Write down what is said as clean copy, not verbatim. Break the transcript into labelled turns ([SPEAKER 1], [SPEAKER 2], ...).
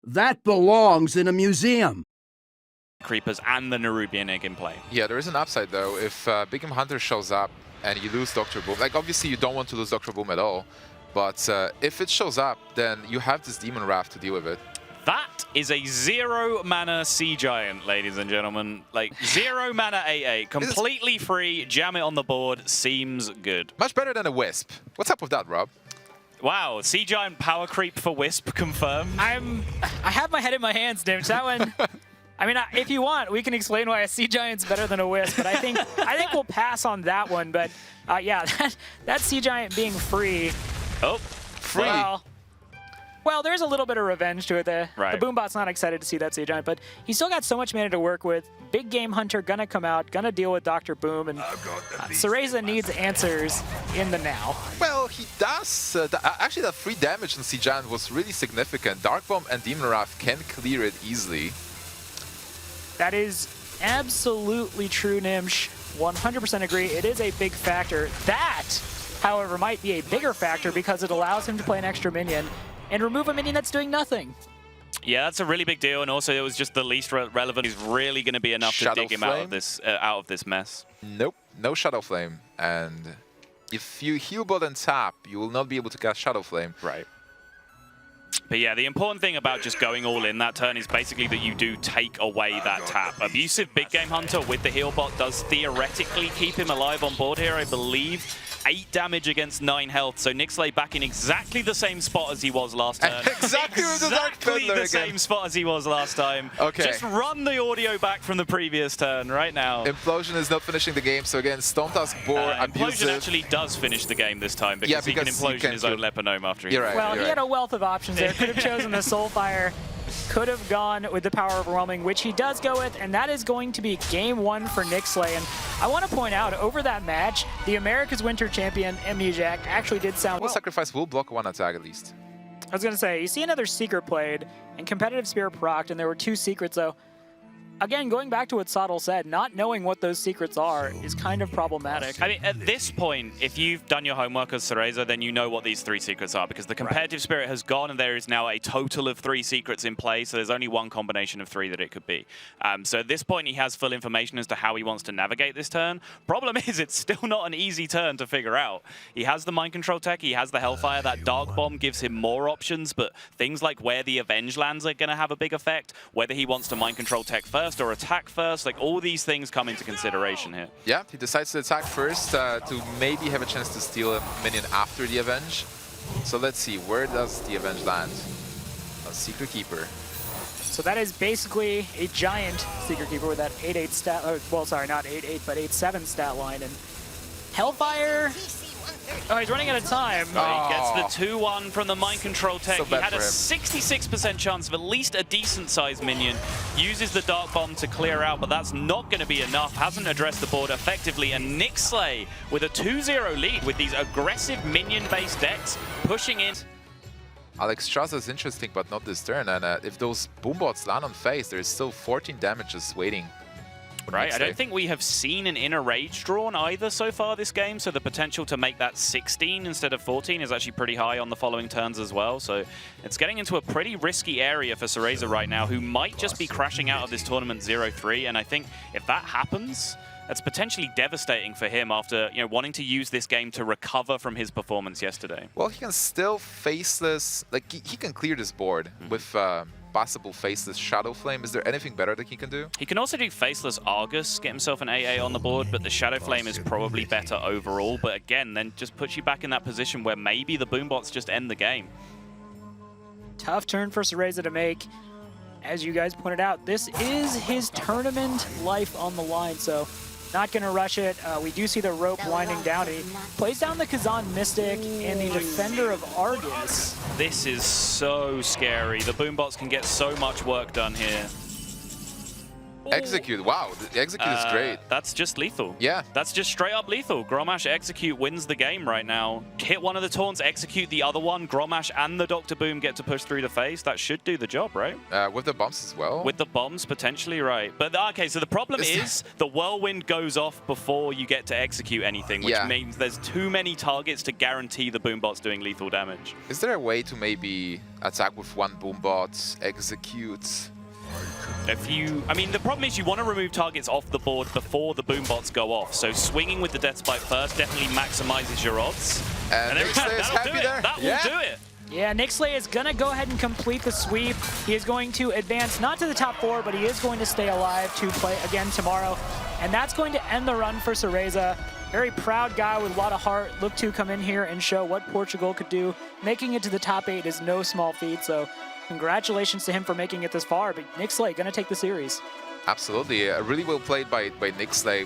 [SPEAKER 1] That belongs in a museum.
[SPEAKER 2] Creepers and the Nerubian egg in play.
[SPEAKER 3] Yeah, there is an upside though. If Big Game Hunter shows up and you lose Dr. Boom, like obviously you don't want to lose Dr. Boom at all, but if it shows up, then you have this Demon Raft to deal with it.
[SPEAKER 2] That is a 0 mana Sea Giant, ladies and gentlemen. Like 0 mana 8/8, completely free. Jam it on the board. Seems good.
[SPEAKER 3] Much better than a Wisp. What's up with that, Rob?
[SPEAKER 2] Wow, Sea Giant power creep for Wisp confirmed.
[SPEAKER 4] I have my head in my hands, Gnimsh. That one. I mean, if you want, we can explain why a Sea Giant's better than a Wisp, but I think we'll pass on that one. But yeah, that Sea Giant being free.
[SPEAKER 2] Oh,
[SPEAKER 3] free.
[SPEAKER 4] Well, there's a little bit of revenge to it there.
[SPEAKER 2] Right.
[SPEAKER 4] The Boombot's not excited to see that Sea Giant, but he's still got so much mana to work with. Big Game Hunter gonna come out, gonna deal with Dr. Boom, and Cereza needs answers in the now.
[SPEAKER 3] Well, he does. Actually, that free damage on Sea Giant was really significant. Dark Bomb and Demon Raft can clear it easily.
[SPEAKER 4] That is absolutely true, Gnimsh. 100% agree. It is a big factor. That, however, might be a bigger factor because it allows him to play an extra minion and remove a minion that's doing nothing.
[SPEAKER 2] Yeah, that's a really big deal, and also it was just the least relevant. Is really going to be enough to dig him out of this mess.
[SPEAKER 3] Nope, no Shadow Flame, and if you heal bot and tap, you will not be able to cast Shadow Flame.
[SPEAKER 2] Right. But yeah, the important thing about just going all in that turn is basically that you do take away that tap. Abusive Big Game Hunter with the heal bot does theoretically keep him alive on board here, I believe. 8 damage against 9 health, so Nixley back in exactly the same spot as he was last turn.
[SPEAKER 3] Exactly
[SPEAKER 2] the same spot as he was last time.
[SPEAKER 3] Okay.
[SPEAKER 2] Just run the audio back from the previous turn right now.
[SPEAKER 3] Implosion is not finishing the game, so again, Stone Tusk Boar,
[SPEAKER 2] Implosion actually does finish the game this time because, he can Implosion his own Leponome after he...
[SPEAKER 3] You're right,
[SPEAKER 4] well, he had a wealth of options there. Could have chosen the Soulfire. Could have gone with the Power Overwhelming, which he does go with, and that is going to be game 1 for Nixley. And I want to point out, over that match, the America's Winter Champion, Amnesiac, actually did sound well.
[SPEAKER 3] Sacrifice will block 1 attack at least.
[SPEAKER 4] I was going to say, you see another Secret played, and Competitive Spirit procced, and there were 2 Secrets, though. Again, going back to what Sottle said, not knowing what those secrets are is kind of problematic.
[SPEAKER 2] I mean, at this point, if you've done your homework as Cereza, then you know what these 3 secrets are, because the competitive spirit has gone, and there is now a total of 3 secrets in play, so there's only one combination of 3 that it could be. So at this point, he has full information as to how he wants to navigate this turn. Problem is, it's still not an easy turn to figure out. He has the Mind Control tech, he has the Hellfire, that Dark Bomb gives him more options, but things like where the Avenge lands are going to have a big effect, whether he wants to Mind Control tech first or attack first, like all these things come into consideration here.
[SPEAKER 3] Yeah, he decides to attack first to maybe have a chance to steal a minion after the Avenge. So let's see, where does the Avenge land? A Secret Keeper.
[SPEAKER 4] So that is basically a giant Secret Keeper with that 8/8 stat, well, sorry, not 8/8, but 8/7 stat line. And Hellfire, oh, he's running out of time.
[SPEAKER 2] He gets the 2-1 from the Mind Control tech.
[SPEAKER 3] So
[SPEAKER 2] He had a
[SPEAKER 3] bad for him.
[SPEAKER 2] 66% chance of at least a decent-sized minion. Uses the Dark Bomb to clear out, but that's not going to be enough. Hasn't addressed the board effectively. And Nixley with a 2-0 lead with these aggressive minion-based decks pushing in.
[SPEAKER 3] Alex Strasser is interesting, but not this turn. And if those Boombots land on face, there's still 14 damages waiting.
[SPEAKER 2] Right, I don't think we have seen an inner rage drawn either so far this game, so the potential to make that 16 instead of 14 is actually pretty high on the following turns as well. So it's getting into a pretty risky area for Cereza right now, who might just be crashing out of this tournament 0-3. And I think if that happens, that's potentially devastating for him after wanting to use this game to recover from his performance yesterday.
[SPEAKER 3] Well, he can still Faceless, like he can clear this board with possible Faceless Shadow Flame. Is there anything better that he can do?
[SPEAKER 2] He can also do Faceless Argus, get himself an AA on the board, but the Shadow Flame is probably better overall. But again, then just puts you back in that position where maybe the Boombots just end the game.
[SPEAKER 4] Tough turn for Cereza to make. As you guys pointed out, this is his tournament life on the line, so not going to rush it. We do see the rope winding down. He plays down the Kazan Mystic and the Defender of Argus.
[SPEAKER 2] This is so scary. The Boombots can get so much work done here.
[SPEAKER 3] Execute. Wow, the execute is great.
[SPEAKER 2] That's just lethal.
[SPEAKER 3] Yeah.
[SPEAKER 2] That's just straight up lethal. Grommash execute wins the game right now. Hit one of the taunts, execute the other one. Grommash and the Dr. Boom get to push through the face. That should do the job, right?
[SPEAKER 3] With the bombs as well.
[SPEAKER 2] With the bombs, potentially, right. But okay, so the problem is the whirlwind goes off before you get to execute anything, which means there's too many targets to guarantee the Boombot's doing lethal damage.
[SPEAKER 3] Is there a way to maybe attack with one Boombot, execute?
[SPEAKER 2] I mean, the problem is you want to remove targets off the board before the Boombots go off. So swinging with the Death Spike first definitely maximizes your odds.
[SPEAKER 3] And Nixley is happy there.
[SPEAKER 2] That will do it.
[SPEAKER 4] Yeah, Nixley is going to go ahead and complete the sweep. He is going to advance not to the top 4, but he is going to stay alive to play again tomorrow. And that's going to end the run for Cereza. Very proud guy with a lot of heart. Look to come in here and show what Portugal could do. Making it to the top 8 is no small feat, so congratulations to him for making it this far. But Nixley going to take the series.
[SPEAKER 3] Absolutely. Really well played by Nixley.